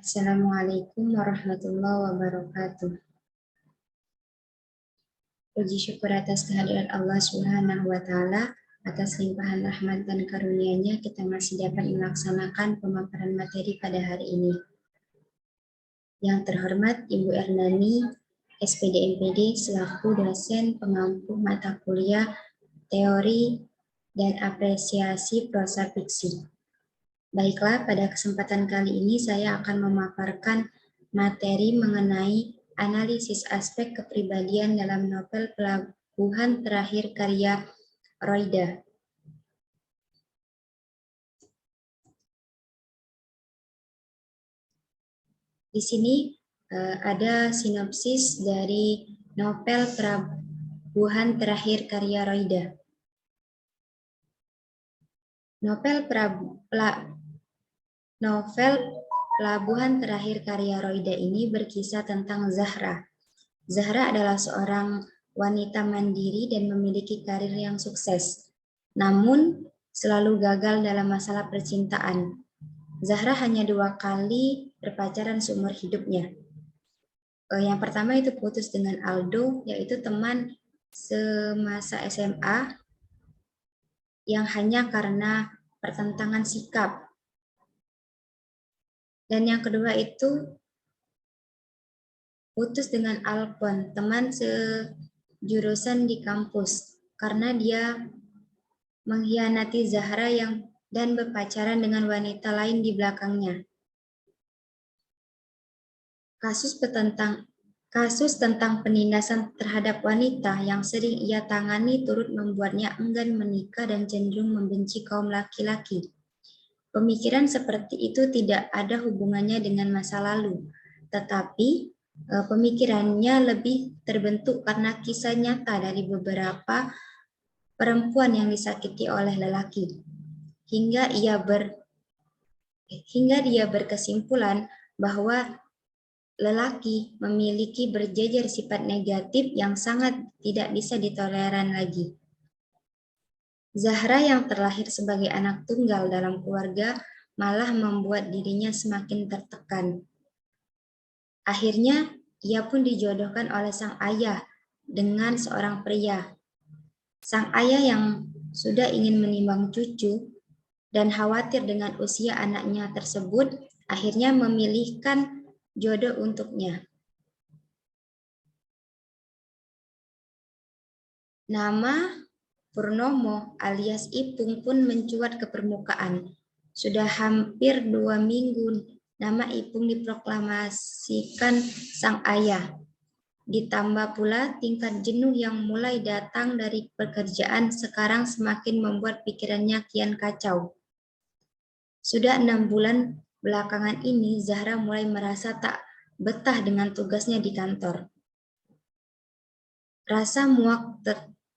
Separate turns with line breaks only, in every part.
Assalamualaikum warahmatullahi wabarakatuh. Puji syukur atas kehadiran Allah Subhanahu wa Ta'ala, atas limpahan rahmat dan karunia-Nya kita masih dapat melaksanakan pemaparan materi pada hari ini. Yang terhormat Ibu Ernani, SPD MPD selaku dosen pengampu mata kuliah teori dan apresiasi prosa fiksi. Baiklah, pada kesempatan kali ini saya akan memaparkan materi mengenai analisis aspek kepribadian dalam novel Pelabuhan Terakhir karya Roida. Di sini ada sinopsis dari novel Pelabuhan Terakhir karya Roida. Novel Pelabuhan Terakhir karya Roida ini berkisah tentang Zahra. Zahra adalah seorang wanita mandiri dan memiliki karir yang sukses, namun selalu gagal dalam masalah percintaan. Zahra hanya 2 kali berpacaran seumur hidupnya. Yang pertama itu putus dengan Aldo, yaitu teman semasa SMA yang hanya karena pertentangan sikap. Dan yang kedua itu putus dengan Alpon, teman sejurusan di kampus, karena dia mengkhianati Zahra dan berpacaran dengan wanita lain di belakangnya. Kasus tentang penindasan terhadap wanita yang sering ia tangani turut membuatnya enggan menikah dan cenderung membenci kaum laki-laki. Pemikiran seperti itu tidak ada hubungannya dengan masa lalu, tetapi pemikirannya lebih terbentuk karena kisah nyata dari beberapa perempuan yang disakiti oleh lelaki, hingga dia berkesimpulan bahwa lelaki memiliki berjejer sifat negatif yang sangat tidak bisa ditoleran lagi. Zahra yang terlahir sebagai anak tunggal dalam keluarga malah membuat dirinya semakin tertekan. Akhirnya, ia pun dijodohkan oleh sang ayah dengan seorang pria. Sang ayah yang sudah ingin menimbang cucu dan khawatir dengan usia anaknya tersebut, akhirnya memilihkan jodoh untuknya. Nama Purnomo alias Ipung pun mencuat ke permukaan. Sudah hampir 2 minggu nama Ipung diproklamasikan sang ayah. Ditambah pula tingkat jenuh yang mulai datang dari pekerjaan sekarang semakin membuat pikirannya kian kacau. Sudah 6 bulan belakangan ini Zahra mulai merasa tak betah dengan tugasnya di kantor. Rasa muak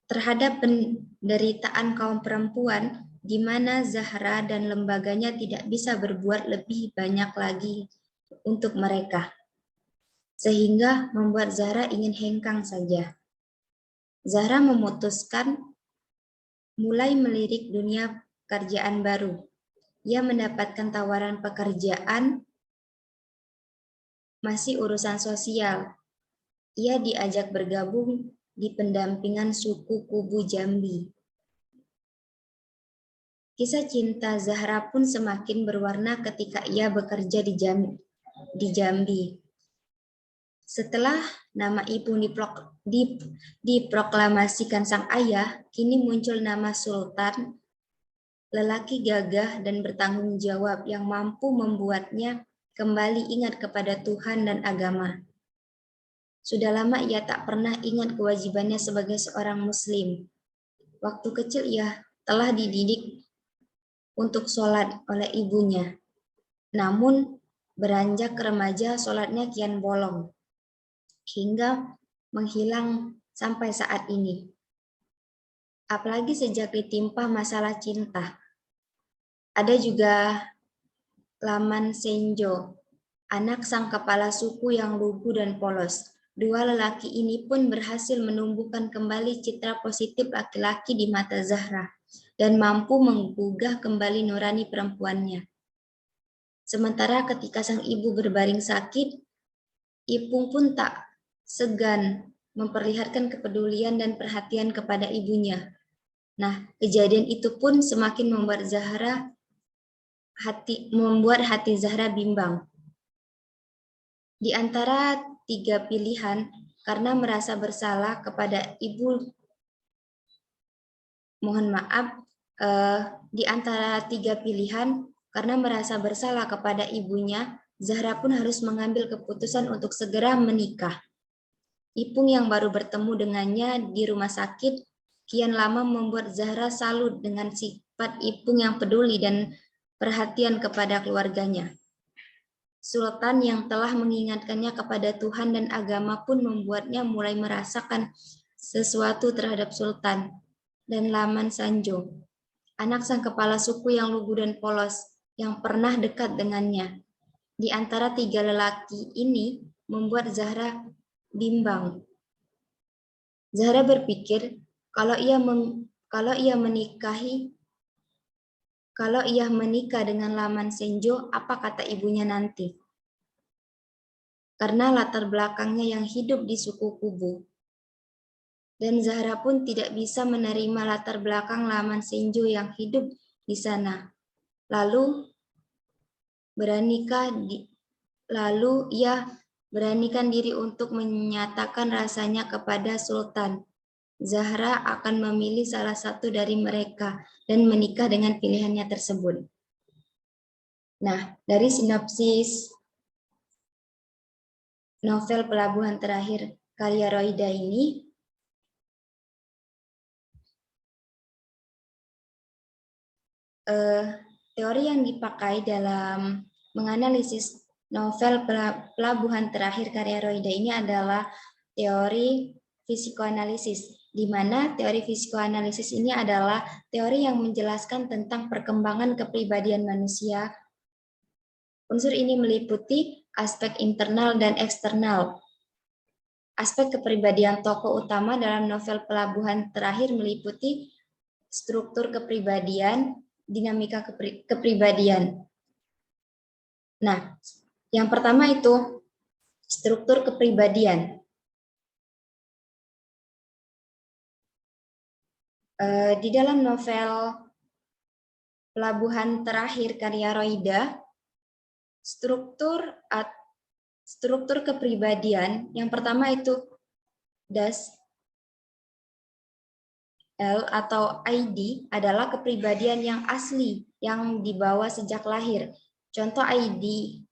terhadap penderitaan kaum perempuan di mana Zahra dan lembaganya tidak bisa berbuat lebih banyak lagi untuk mereka, sehingga membuat Zahra ingin hengkang saja. Zahra memutuskan mulai melirik dunia pekerjaan baru. Ia mendapatkan tawaran pekerjaan masih urusan sosial. Ia diajak bergabung di pendampingan suku Kubu Jambi. Kisah cinta Zahra pun semakin berwarna ketika ia bekerja di Jambi. Setelah nama Ipung diproklamasikan sang ayah, kini muncul nama Sultan, lelaki gagah dan bertanggung jawab yang mampu membuatnya kembali ingat kepada Tuhan dan agama. Sudah lama ia tak pernah ingat kewajibannya sebagai seorang muslim. Waktu kecil ia telah dididik untuk sholat oleh ibunya. Namun beranjak remaja sholatnya kian bolong, hingga menghilang sampai saat ini. Apalagi sejak ditimpa masalah cinta. Ada juga Laman Senjo, anak sang kepala suku yang lugu dan polos. 2 lelaki ini pun berhasil menumbuhkan kembali citra positif laki-laki di mata Zahra dan mampu menggugah kembali nurani perempuannya. Sementara ketika sang ibu berbaring sakit, Ipung pun tak segan memperlihatkan kepedulian dan perhatian kepada ibunya. Nah, kejadian itu pun semakin membuat hati Zahra bimbang. Di antara 3 pilihan, karena merasa bersalah kepada ibu, di antara 3 pilihan, karena merasa bersalah kepada ibunya, Zahra pun harus mengambil keputusan untuk segera menikah. Ipung yang baru bertemu dengannya di rumah sakit kian lama membuat Zahra salut dengan sifat Ipung yang peduli dan perhatian kepada keluarganya. Sultan yang telah mengingatkannya kepada Tuhan dan agama pun membuatnya mulai merasakan sesuatu terhadap Sultan dan Laman Sanjo, anak sang kepala suku yang lugu dan polos, yang pernah dekat dengannya. Di antara 3 lelaki ini membuat Zahra bimbang. Zahra berpikir kalau ia menikah dengan Laman Senjo, apa kata ibunya nanti? Karena latar belakangnya yang hidup di suku Kubu. Dan Zahra pun tidak bisa menerima latar belakang Laman Senjo yang hidup di sana. Lalu ia beranikan diri untuk menyatakan rasanya kepada Sultan. Zahra akan memilih salah satu dari mereka dan menikah dengan pilihannya tersebut. Nah, dari sinopsis novel Pelabuhan Terakhir karya Roida ini, teori yang dipakai dalam menganalisis novel Pelabuhan Terakhir karya Roida ini adalah teori psikoanalisis, di mana teori psikoanalisis ini adalah teori yang menjelaskan tentang perkembangan kepribadian manusia. Unsur ini meliputi aspek internal dan eksternal. Aspek kepribadian tokoh utama dalam novel Pelabuhan Terakhir meliputi struktur kepribadian, dinamika kepribadian. Nah, yang pertama itu struktur kepribadian. Di dalam novel Pelabuhan Terakhir karya Roida, struktur kepribadian yang pertama itu DAS L atau ID adalah kepribadian yang asli yang dibawa sejak lahir. Contoh ID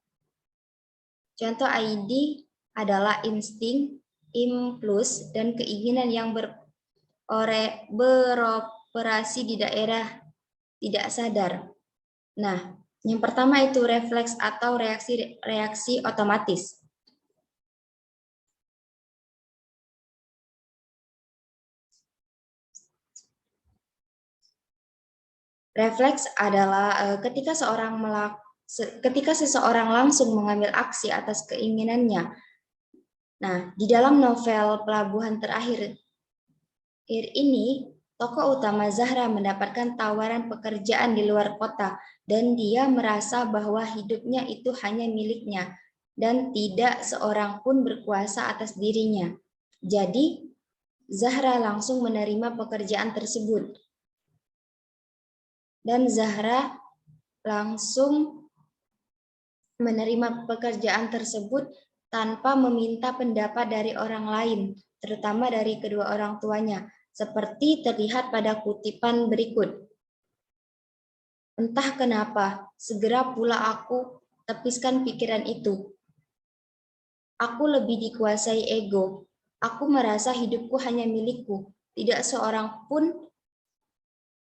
adalah insting, impuls, dan keinginan yang beroperasi di daerah tidak sadar. Nah, yang pertama itu refleks atau reaksi otomatis. Refleks adalah ketika seseorang langsung mengambil aksi atas keinginannya. Nah, di dalam novel Pelabuhan Terakhir ini, tokoh utama Zahra mendapatkan tawaran pekerjaan di luar kota dan dia merasa bahwa hidupnya itu hanya miliknya dan tidak seorang pun berkuasa atas dirinya. Jadi, Zahra langsung menerima pekerjaan tersebut. Dan Zahra langsung menerima pekerjaan tersebut tanpa meminta pendapat dari orang lain, terutama dari kedua orang tuanya, seperti terlihat pada kutipan berikut. Entah kenapa, segera pula aku tepiskan pikiran itu. Aku lebih dikuasai ego. Aku merasa hidupku hanya milikku. Tidak seorang pun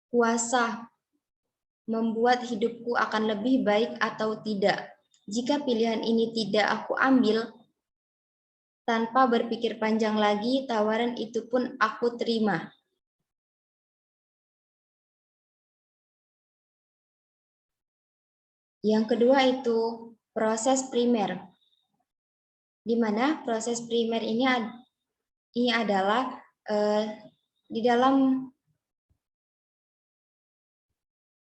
kuasa membuat hidupku akan lebih baik atau tidak. Jika pilihan ini tidak aku ambil, tanpa berpikir panjang lagi, tawaran itu pun aku terima. Yang kedua itu proses primer, di mana proses primer ini adalah di dalam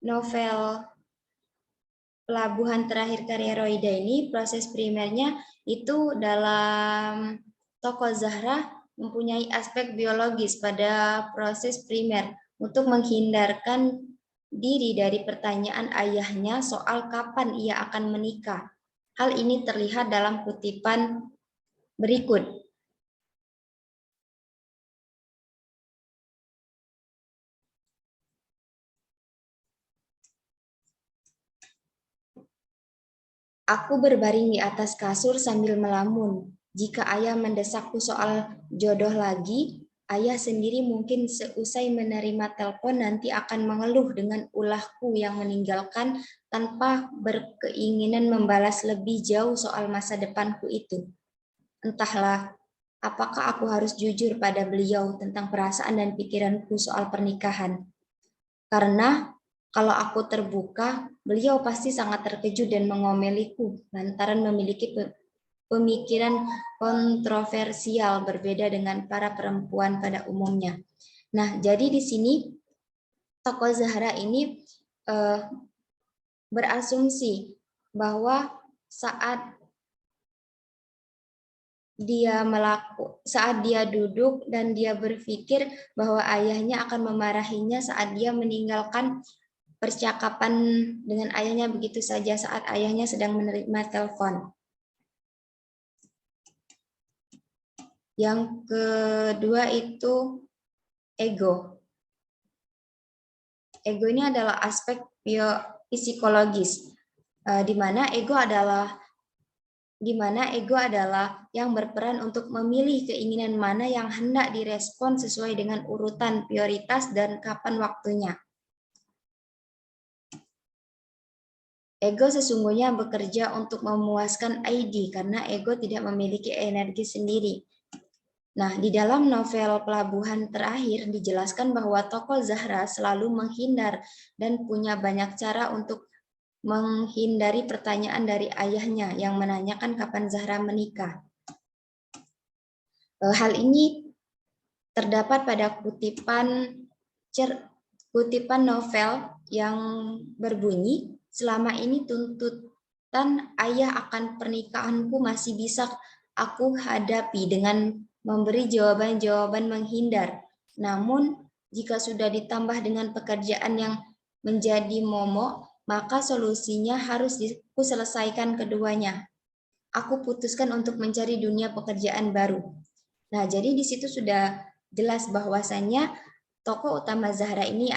novel pelabuhan terakhir karya Roida ini, proses primernya itu dalam tokoh Zahra mempunyai aspek biologis pada proses primer untuk menghindarkan diri dari pertanyaan ayahnya soal kapan ia akan menikah. Hal ini terlihat dalam kutipan berikut. Aku berbaring di atas kasur sambil melamun. Jika ayah mendesakku soal jodoh lagi, ayah sendiri mungkin seusai menerima telepon nanti akan mengeluh dengan ulahku yang meninggalkan tanpa berkeinginan membalas lebih jauh soal masa depanku itu. Entahlah, apakah aku harus jujur pada beliau tentang perasaan dan pikiranku soal pernikahan. Karena kalau aku terbuka, beliau pasti sangat terkejut dan mengomeliku lantaran memiliki pemikiran kontroversial berbeda dengan para perempuan pada umumnya. Nah, jadi di sini tokoh Zahra ini berasumsi bahwa saat dia duduk dan dia berpikir bahwa ayahnya akan memarahinya saat dia meninggalkan percakapan dengan ayahnya begitu saja saat ayahnya sedang menerima telepon. Yang kedua itu ego. Ego ini adalah aspek psikologis, di mana ego adalah yang berperan untuk memilih keinginan mana yang hendak direspon sesuai dengan urutan prioritas dan kapan waktunya. Ego sesungguhnya bekerja untuk memuaskan ID karena ego tidak memiliki energi sendiri. Nah, di dalam novel Pelabuhan terakhir dijelaskan bahwa tokoh Zahra selalu menghindar dan punya banyak cara untuk menghindari pertanyaan dari ayahnya yang menanyakan kapan Zahra menikah. Hal ini terdapat pada kutipan novel yang berbunyi, selama ini tuntutan ayah akan pernikahanku masih bisa aku hadapi dengan memberi jawaban-jawaban menghindar. Namun, jika sudah ditambah dengan pekerjaan yang menjadi momok, maka solusinya harus diselesaikan keduanya. Aku putuskan untuk mencari dunia pekerjaan baru. Nah, jadi di situ sudah jelas bahwasannya tokoh utama Zahra ini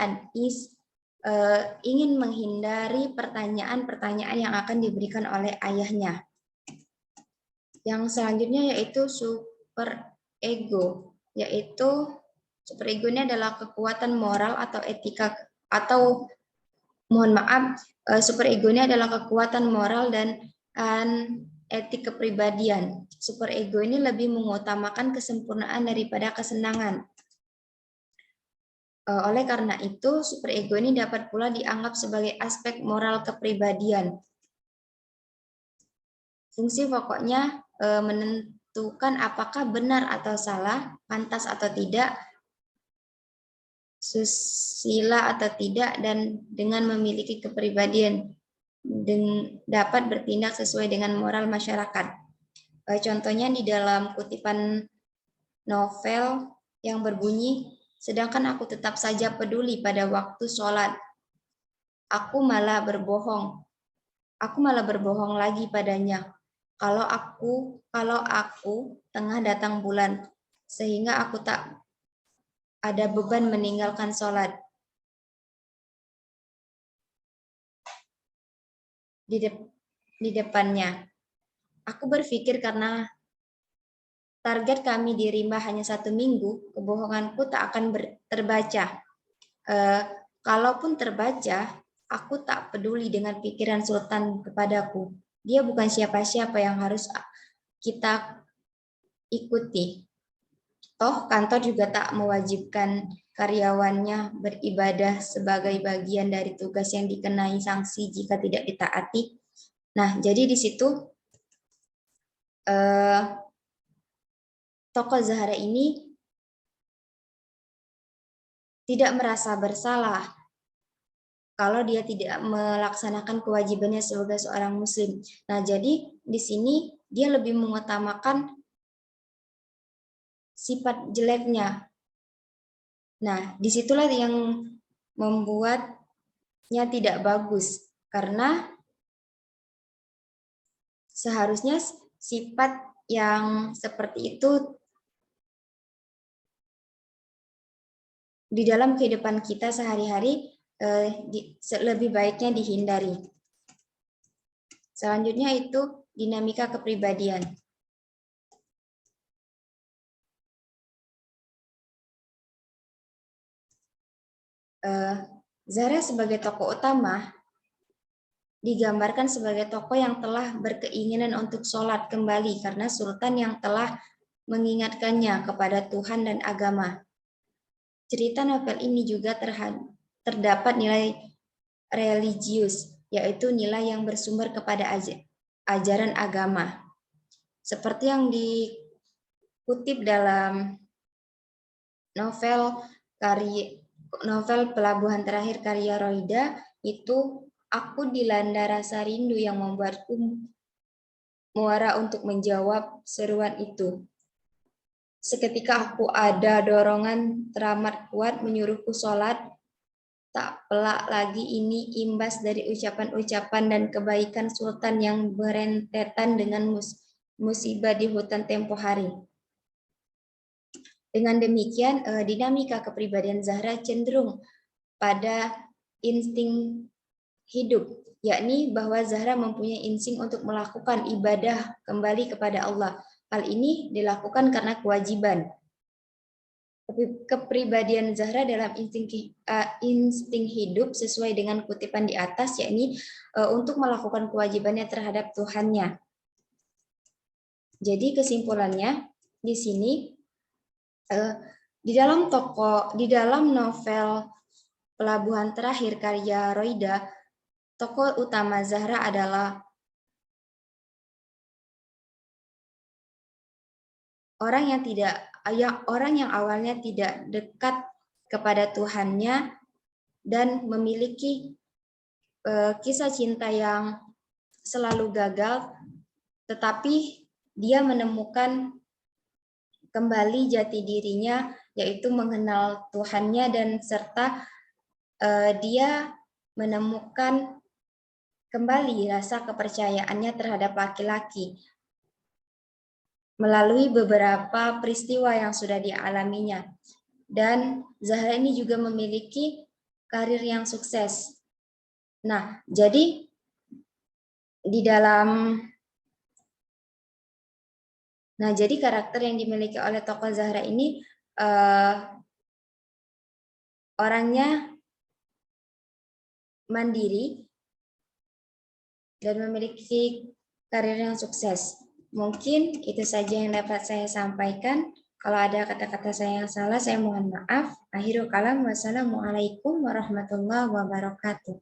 ingin menghindari pertanyaan-pertanyaan yang akan diberikan oleh ayahnya. Yang selanjutnya yaitu super ego, yaitu super ego ini adalah kekuatan moral atau etika atau super ego ini adalah kekuatan moral dan etik kepribadian. Super ego ini lebih mengutamakan kesempurnaan daripada kesenangan. Oleh karena itu, super ego ini dapat pula dianggap sebagai aspek moral kepribadian. Fungsi pokoknya menentukan apakah benar atau salah, pantas atau tidak, susila atau tidak, dan dengan memiliki kepribadian dapat bertindak sesuai dengan moral masyarakat. Contohnya di dalam kutipan novel yang berbunyi, sedangkan aku tetap saja peduli pada waktu sholat. Aku malah berbohong lagi padanya. Kalau aku tengah datang bulan, sehingga aku tak ada beban meninggalkan sholat. Di depannya. Aku berpikir karena target kami di rimba hanya 1 minggu, kebohonganku tak akan terbaca. Kalaupun terbaca, aku tak peduli dengan pikiran Sultan kepadaku. Dia bukan siapa-siapa yang harus kita ikuti. Toh, kantor juga tak mewajibkan karyawannya beribadah sebagai bagian dari tugas yang dikenai sanksi jika tidak ditaati. Nah, jadi di situ tokoh Zahra ini tidak merasa bersalah kalau dia tidak melaksanakan kewajibannya sebagai seorang muslim. Nah, jadi di sini dia lebih mengutamakan sifat jeleknya. Nah, disitulah yang membuatnya tidak bagus, karena seharusnya sifat yang seperti itu di dalam kehidupan kita sehari-hari lebih baiknya dihindari. Selanjutnya itu dinamika kepribadian. Zahra sebagai tokoh utama digambarkan sebagai tokoh yang telah berkeinginan untuk sholat kembali karena sultan yang telah mengingatkannya kepada Tuhan dan agama. Cerita novel ini juga terdapat nilai religius, yaitu nilai yang bersumber kepada ajaran agama. Seperti yang dikutip dalam novel Pelabuhan Terakhir karya Roida, itu aku dilanda rasa rindu yang membuatku muara untuk menjawab seruan itu. Seketika aku ada dorongan teramat kuat menyuruhku sholat. Tak pelak lagi ini imbas dari ucapan-ucapan dan kebaikan sultan yang berentetan dengan musibah di hutan tempo hari. Dengan demikian, dinamika kepribadian Zahra cenderung pada insting hidup, yakni bahwa Zahra mempunyai insting untuk melakukan ibadah kembali kepada Allah. Hal ini dilakukan karena kewajiban. Kepribadian Zahra dalam insting hidup sesuai dengan kutipan di atas, yakni untuk melakukan kewajibannya terhadap Tuhannya. Jadi kesimpulannya di sini di dalam novel Pelabuhan Terakhir karya Roida, tokoh utama Zahra adalah orang yang awalnya tidak dekat kepada Tuhannya dan memiliki kisah cinta yang selalu gagal, tetapi dia menemukan kembali jati dirinya, yaitu mengenal Tuhannya, dan serta dia menemukan kembali rasa kepercayaannya terhadap laki-laki melalui beberapa peristiwa yang sudah dialaminya. Dan Zahra ini juga memiliki karir yang sukses. Nah, jadi jadi karakter yang dimiliki oleh tokoh Zahra ini orangnya mandiri dan memiliki karir yang sukses. Mungkin itu saja yang dapat saya sampaikan. Kalau ada kata-kata saya yang salah, saya mohon maaf. Akhirul kalam, wassalamualaikum warahmatullahi wabarakatuh.